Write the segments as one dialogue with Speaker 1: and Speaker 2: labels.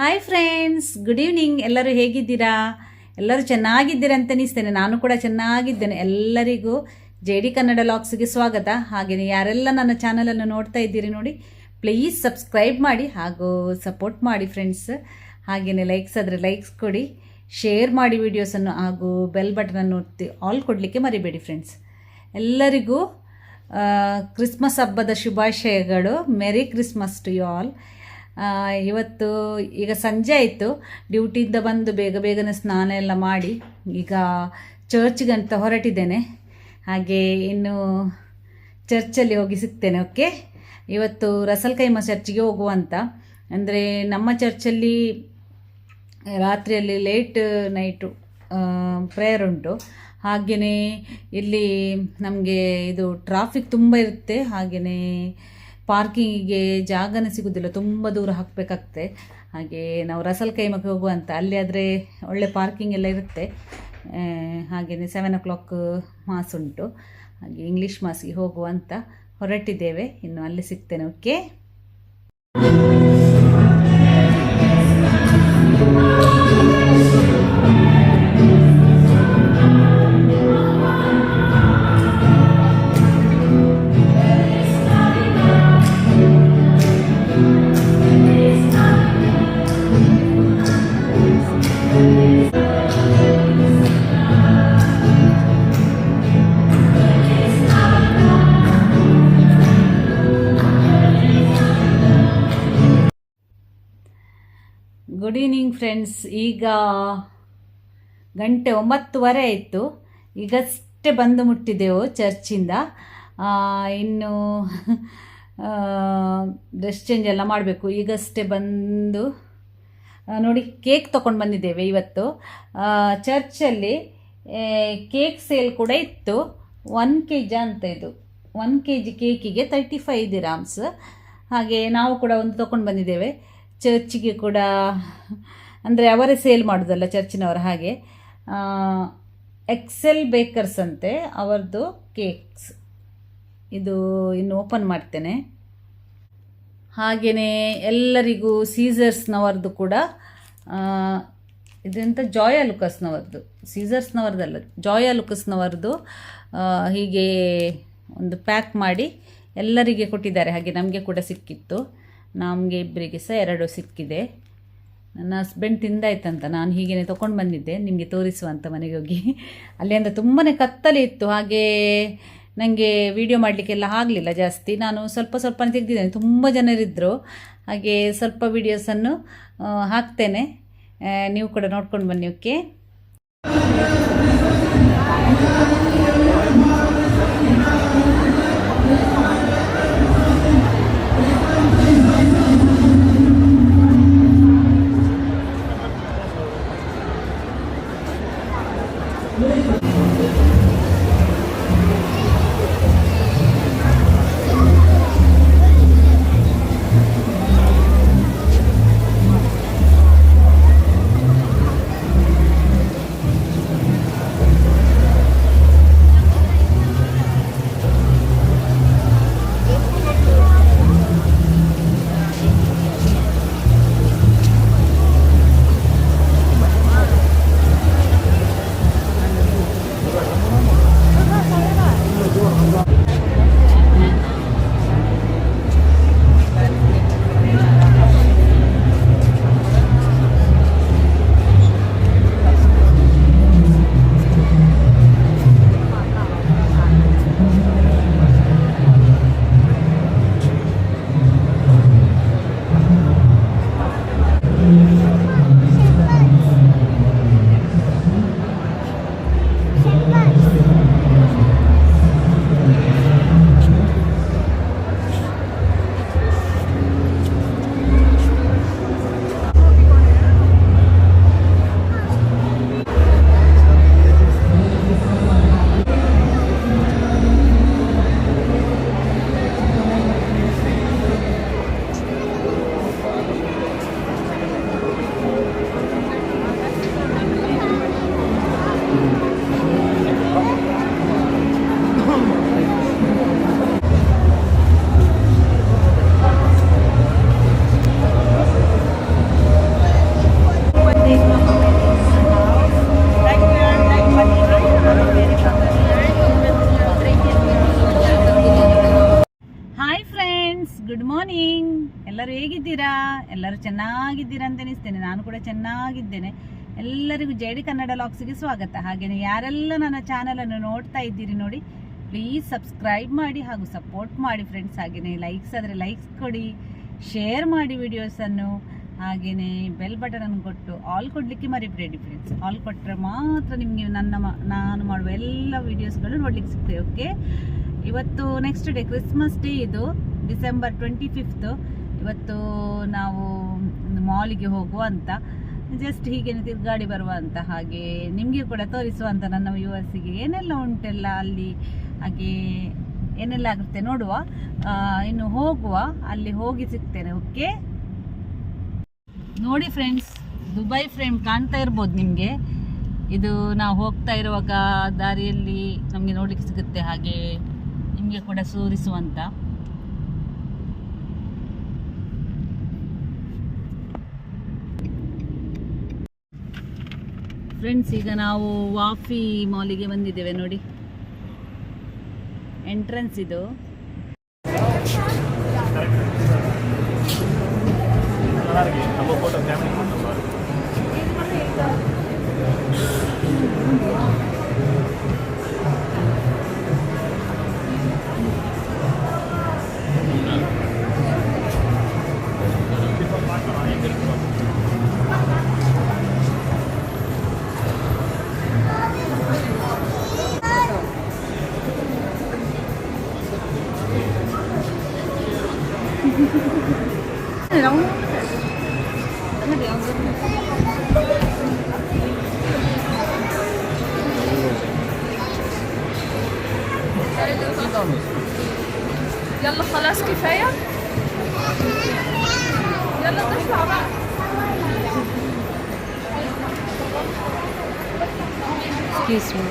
Speaker 1: Hi friends, good evening. ಎಲ್ಲರೂ ಹೇಗಿದ್ದೀರಾ? ಎಲ್ಲರೂ ಚೆನ್ನಾಗಿದ್ದೀರಾ ಅಂತ ಅನಿಸ್ತೇನೆ. ನಾನು ಕೂಡ ಚೆನ್ನಾಗಿದ್ದೇನೆ. ಎಲ್ಲರಿಗೂ JD ಕನ್ನಡ ಲಾಗ್ಸ್ಗೆ ಸ್ವಾಗತ. ಹಾಗೆಯೇ ಯಾರೆಲ್ಲ ನನ್ನ ಚಾನಲನ್ನು ನೋಡ್ತಾ ಇದ್ದೀರಿ ನೋಡಿ, ಪ್ಲೀಸ್ ಸಬ್ಸ್ಕ್ರೈಬ್ ಮಾಡಿ ಹಾಗೂ ಸಪೋರ್ಟ್ ಮಾಡಿ ಫ್ರೆಂಡ್ಸ್. ಹಾಗೆಯೇ ಲೈಕ್ಸ್ ಆದರೆ ಲೈಕ್ಸ್ ಕೊಡಿ, ಶೇರ್ ಮಾಡಿ ವಿಡಿಯೋಸನ್ನು, ಹಾಗೂ ಬೆಲ್ ಬಟನನ್ನು ಒತ್ತಿ ಆಲ್ ಕೊಡಲಿಕ್ಕೆ ಮರಿಬೇಡಿ ಫ್ರೆಂಡ್ಸ್. ಎಲ್ಲರಿಗೂ ಕ್ರಿಸ್ಮಸ್ ಹಬ್ಬದ ಶುಭಾಶಯಗಳು. Merry Christmas to you all. ಇವತ್ತು ಈಗ ಸಂಜೆ ಆಯಿತು, ಡ್ಯೂಟಿಯಿಂದ ಬಂದು ಬೇಗನೆ ಸ್ನಾನ ಎಲ್ಲ ಮಾಡಿ ಈಗ ಚರ್ಚ್ಗೆ ಅಂತ ಹೊರಟಿದ್ದೇನೆ. ಹಾಗೆ ಇನ್ನು ಚರ್ಚಲ್ಲಿ ಹೋಗಿ ಸಿಗ್ತೇನೆ. ಓಕೆ, ಇವತ್ತು ರಸಲ್ ಕೈಮ ಚರ್ಚಿಗೆ ಹೋಗುವಂತ. ಅಂದರೆ ನಮ್ಮ ಚರ್ಚಲ್ಲಿ ರಾತ್ರಿಯಲ್ಲಿ ಲೇಟ್ ನೈಟು ಪ್ರೇಯರ್ ಉಂಟು. ಹಾಗೆಯೇ ಇಲ್ಲಿ ನಮಗೆ ಇದು ಟ್ರಾಫಿಕ್ ತುಂಬ ಇರುತ್ತೆ. ಹಾಗೆಯೇ ಪಾರ್ಕಿಂಗಿಗೆ ಜಾಗನೇ ಸಿಗೋದಿಲ್ಲ, ತುಂಬ ದೂರ ಹಾಕಬೇಕಾಗ್ತದೆ. ಹಾಗೆ ನಾವು ರಸಲ್ ಕೈಮಕ್ಕೆ ಹೋಗುವಂತ, ಅಲ್ಲಿ ಆದರೆ ಒಳ್ಳೆ ಪಾರ್ಕಿಂಗ್ ಎಲ್ಲ ಇರುತ್ತೆ. ಹಾಗೆಯೇ 7 o'clock ಮಾಸ್ ಉಂಟು. ಹಾಗೆ ಇಂಗ್ಲೀಷ್ ಮಾಸ್ಗೆ ಹೋಗುವಂತ ಹೊರಟಿದ್ದೇವೆ. ಇನ್ನು ಅಲ್ಲಿ ಸಿಗ್ತೇನೆ. Okay, good evening friends. ಈಗ ಗಂಟೆ 9:30 ಆಯಿತು. ಈಗಷ್ಟೇ ಬಂದು ಮುಟ್ಟಿದೆವು ಚರ್ಚಿಂದ. ಇನ್ನು ಡ್ರೆಸ್ ಚೇಂಜ್ ಎಲ್ಲ ಮಾಡಬೇಕು. ಈಗಷ್ಟೇ ಬಂದು ನೋಡಿ ಕೇಕ್ ತೊಗೊಂಡು ಬಂದಿದ್ದೇವೆ. ಇವತ್ತು ಚರ್ಚಲ್ಲಿ ಕೇಕ್ ಸೇಲ್ ಕೂಡ ಇತ್ತು. 1 kg ಅಂತ, ಇದು 1 kg ಕೇಕಿಗೆ 35 dirhams. ಹಾಗೆ ನಾವು ಕೂಡ ಒಂದು ತೊಗೊಂಡು ಬಂದಿದ್ದೇವೆ. ಚರ್ಚಿಗೆ ಕೂಡ ಅಂದರೆ ಅವರೇ ಸೇಲ್ ಮಾಡೋದಲ್ಲ ಚರ್ಚಿನವರು. ಹಾಗೆ ಎಕ್ಸೆಲ್ ಬೇಕರ್ಸ್ ಅಂತೆ ಅವರದ್ದು ಕೇಕ್ಸ್. ಇದು ಇನ್ನು ಓಪನ್ ಮಾಡ್ತೇನೆ. ಹಾಗೆಯೇ ಎಲ್ಲರಿಗೂ ಸೀಸರ್ಸ್ನವರದ್ದು ಕೂಡ, ಇದೆಂತ ಜಾಯಾ ಲುಕಸ್ನವರದ್ದು, ಸೀಸರ್ಸ್ನವರದಲ್ಲ ಜಾಯಾ ಲುಕಸ್ನವರದ್ದು ಹೀಗೆ ಒಂದು ಪ್ಯಾಕ್ ಮಾಡಿ ಎಲ್ಲರಿಗೆ ಕೊಟ್ಟಿದ್ದಾರೆ. ಹಾಗೆ ನಮಗೆ ಕೂಡ ಸಿಕ್ಕಿತ್ತು. ನಮಗೆ ಇಬ್ಬರಿಗೆ ಸಹ 2 ಸಿಕ್ಕಿದೆ. ನನ್ನ ಹಸ್ಬೆಂಡ್ ತಿಂದಾಯ್ತಂತ ನಾನು ಹೀಗೇ ತೊಗೊಂಡು ಬಂದಿದ್ದೆ ನಿಮಗೆ ತೋರಿಸುವಂಥ ಮನೆಗೆ ಹೋಗಿ. ಅಲ್ಲಿ ಅಂದರೆ ತುಂಬಾ ಕತ್ತಲೆ ಇತ್ತು. ಹಾಗೆ ನನಗೆ ವಿಡಿಯೋ ಮಾಡಲಿಕ್ಕೆಲ್ಲ ಆಗಲಿಲ್ಲ ಜಾಸ್ತಿ. ನಾನು ಸ್ವಲ್ಪನೇ ತೆಗೆದಿದ್ದೇನೆ. ತುಂಬ ಜನರಿದ್ದರು. ಹಾಗೆ ಸ್ವಲ್ಪ ವಿಡಿಯೋಸನ್ನು ಹಾಕ್ತೇನೆ, ನೀವು ಕೂಡ ನೋಡ್ಕೊಂಡು ಬನ್ನಿ. ಓಕೆ, ಎಲ್ಲರೂ ಚೆನ್ನಾಗಿದ್ದೀರಾ ಅಂತ ಎನಿಸ್ತೇನೆ. ನಾನು ಕೂಡ ಚೆನ್ನಾಗಿದ್ದೇನೆ. ಎಲ್ಲರಿಗೂ JD ಕನ್ನಡ ಲಾಗ್ಸ್ಗೆ ಸ್ವಾಗತ. ಹಾಗೆಯೇ ಯಾರೆಲ್ಲ ನನ್ನ ಚಾನಲನ್ನು ನೋಡ್ತಾ ಇದ್ದೀರಿ ನೋಡಿ, ಪ್ಲೀಸ್ ಸಬ್ಸ್ಕ್ರೈಬ್ ಮಾಡಿ ಹಾಗೂ ಸಪೋರ್ಟ್ ಮಾಡಿ ಫ್ರೆಂಡ್ಸ್. ಹಾಗೆಯೇ ಲೈಕ್ಸ್ ಆದರೆ ಲೈಕ್ಸ್ ಕೊಡಿ, ಶೇರ್ ಮಾಡಿ ವಿಡಿಯೋಸನ್ನು. ಹಾಗೆಯೇ ಬೆಲ್ ಬಟನನ್ನು ಕೊಟ್ಟು ಆಲ್ ಕೊಡಲಿಕ್ಕೆ ಮರಿಬೇಡಿ ಫ್ರೆಂಡ್ಸ್. ಆಲ್ ಕೊಟ್ಟರೆ ಮಾತ್ರ ನಿಮಗೆ ನಾನು ಮಾಡುವ ಎಲ್ಲ ವೀಡಿಯೋಸ್ಗಳು ನೋಡ್ಲಿಕ್ಕೆ ಸಿಗ್ತವೆ. ಓಕೆ, ಇವತ್ತು ನೆಕ್ಸ್ಟ್ ಡೇ ಕ್ರಿಸ್ಮಸ್ ಡೇ, ಇದು ಡಿಸೆಂಬರ್ 25. ಇವತ್ತು ನಾವು ಮಾಲಿಗೆ ಹೋಗುವ ಅಂತ, ಜಸ್ಟ್ ಹೀಗೆ ತಿರುಗಾಡಿ ಬರುವ ಅಂತ, ಹಾಗೆ ನಿಮಗೆ ಕೂಡ ತೋರಿಸುವ ಅಂತ ನನ್ನ ವ್ಯೂವರ್ಸಿಗೆ ಏನೆಲ್ಲ ಉಂಟೆಲ್ಲ ಅಲ್ಲಿ, ಹಾಗೆ ಏನೆಲ್ಲ ಆಗುತ್ತೆ ನೋಡುವ. ಇನ್ನು ಹೋಗುವ, ಅಲ್ಲಿ ಹೋಗಿ ಸಿಗ್ತೇನೆ. ಓಕೆ, ನೋಡಿ ಫ್ರೆಂಡ್ಸ್, ದುಬೈ ಫ್ರೇಮ್ ಕಾಣ್ತಾ ಇರ್ಬೋದು ನಿಮಗೆ. ಇದು ನಾವು ಹೋಗ್ತಾ ಇರುವಾಗ ದಾರಿಯಲ್ಲಿ ನಮಗೆ ನೋಡ್ಲಿಕ್ಕೆ ಸಿಗುತ್ತೆ, ಹಾಗೆ ನಿಮಗೆ ಕೂಡ ತೋರಿಸುವಂತ. ಫ್ರೆಂಡ್ಸ್, ಈಗ ನಾವು ವಾಫಿ ಮಾಲಿಗೆ ಬಂದಿದ್ದೇವೆ ನೋಡಿ, ಎಂಟ್ರೆನ್ಸ್ ಇದು.
Speaker 2: يلا خلاص كفاية. يلا نطلع بقى.
Speaker 1: Excuse me.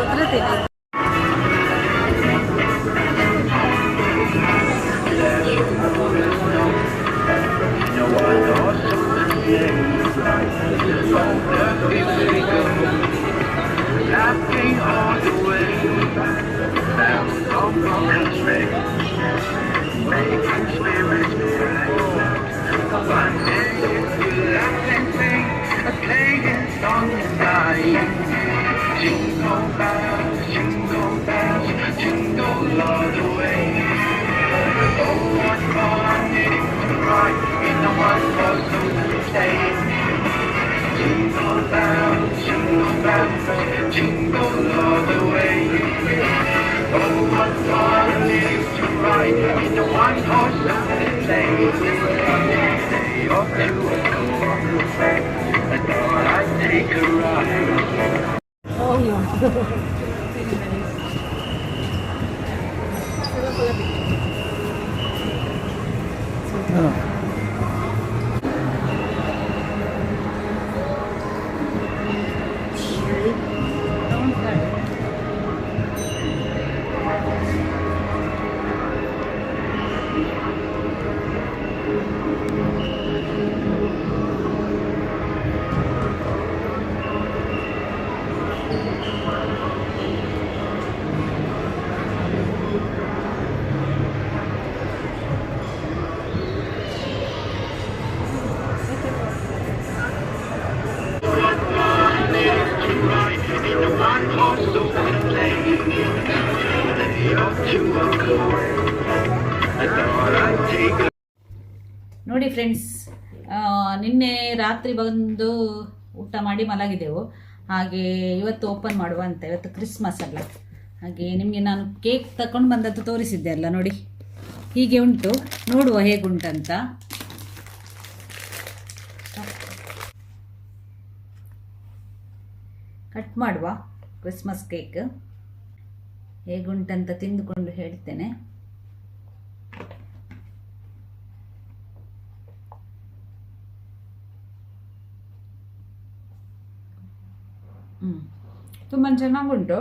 Speaker 2: Sarap pala.
Speaker 1: ನೋಡಿ ಫ್ರೆಂಡ್ಸ್, ನಿನ್ನೆ ರಾತ್ರಿ ಬಂದು ಊಟ ಮಾಡಿ ಮಲಗಿದೆವು. ಹಾಗೆ ಇವತ್ತು ಓಪನ್ ಮಾಡುವ ಅಂತ, ಇವತ್ತು ಕ್ರಿಸ್ಮಸ್ ಅಲ್ಲ. ಹಾಗೆ ನಿಮಗೆ ನಾನು ಕೇಕ್ ತಗೊಂಡು ಬಂದದ್ದು ತೋರಿಸಿದ್ದೆ ಅಲ್ಲ, ನೋಡಿ ಹೀಗೆ ಉಂಟು. ನೋಡುವ ಹೇಗುಂಟಂತ. ಕಟ್ ಮಾಡುವ ಕ್ರಿಸ್ಮಸ್ ಕೇಕ್ ಹೇಗುಂಟಂತ ತಿಂದುಕೊಂಡು ಹೇಳ್ತೇನೆ. ತುಂಬ ಚೆನ್ನಾಗುಂಟು.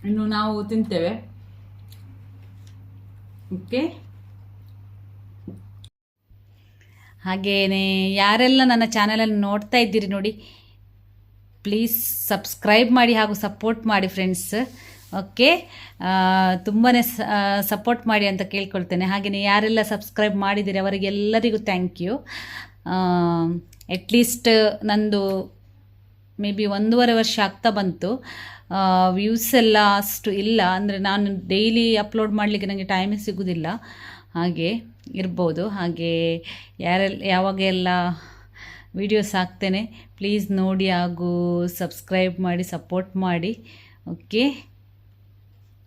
Speaker 1: ಇನ್ನು ನಾವು ತಿಂತೇವೆ. ಓಕೆ, ಹಾಗೇನೆ ಯಾರೆಲ್ಲ ನನ್ನ ಚಾನಲನ್ನು ನೋಡ್ತಾ ಇದ್ದೀರಿ ನೋಡಿ, ಪ್ಲೀಸ್ ಸಬ್ಸ್ಕ್ರೈಬ್ ಮಾಡಿ ಹಾಗೂ ಸಪೋರ್ಟ್ ಮಾಡಿ ಫ್ರೆಂಡ್ಸ್. ಓಕೆ, ತುಂಬಾ ಸಪೋರ್ಟ್ ಮಾಡಿ ಅಂತ ಕೇಳ್ಕೊಳ್ತೇನೆ. ಹಾಗೆಯೇ ಯಾರೆಲ್ಲ ಸಬ್ಸ್ಕ್ರೈಬ್ ಮಾಡಿದ್ದೀರಿ ಅವರಿಗೆಲ್ಲರಿಗೂ ಥ್ಯಾಂಕ್ ಯು. ಅಟ್ಲೀಸ್ಟ್ ನಂದು ಮೇ ಬಿ 1.5 ವರ್ಷ ಆಗ್ತಾ ಬಂತು. ವ್ಯೂಸ್ ಎಲ್ಲ ಅಷ್ಟು ಇಲ್ಲ, ಅಂದರೆ ನಾನು ಡೈಲಿ ಅಪ್ಲೋಡ್ ಮಾಡಲಿಕ್ಕೆ ನನಗೆ ಟೈಮೇ ಸಿಗೋದಿಲ್ಲ, ಹಾಗೆ ಇರ್ಬೋದು. ಹಾಗೆ ಯಾವಾಗೆಲ್ಲ ವಿಡಿಯೋಸ್ ಹಾಕ್ತೇನೆ, ಪ್ಲೀಸ್ ನೋಡಿ ಹಾಗೂ ಸಬ್ಸ್ಕ್ರೈಬ್ ಮಾಡಿ ಸಪೋರ್ಟ್ ಮಾಡಿ. Okay,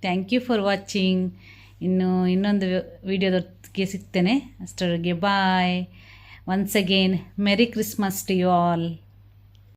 Speaker 1: thank you for watching. ಇನ್ನೊಂದು ವಿಡಿಯೋದೊಟ್ಟಿಗೆ ಸಿಗ್ತೇನೆ. ಅಷ್ಟರವರೆಗೆ bye. Once again merry Christmas to you all.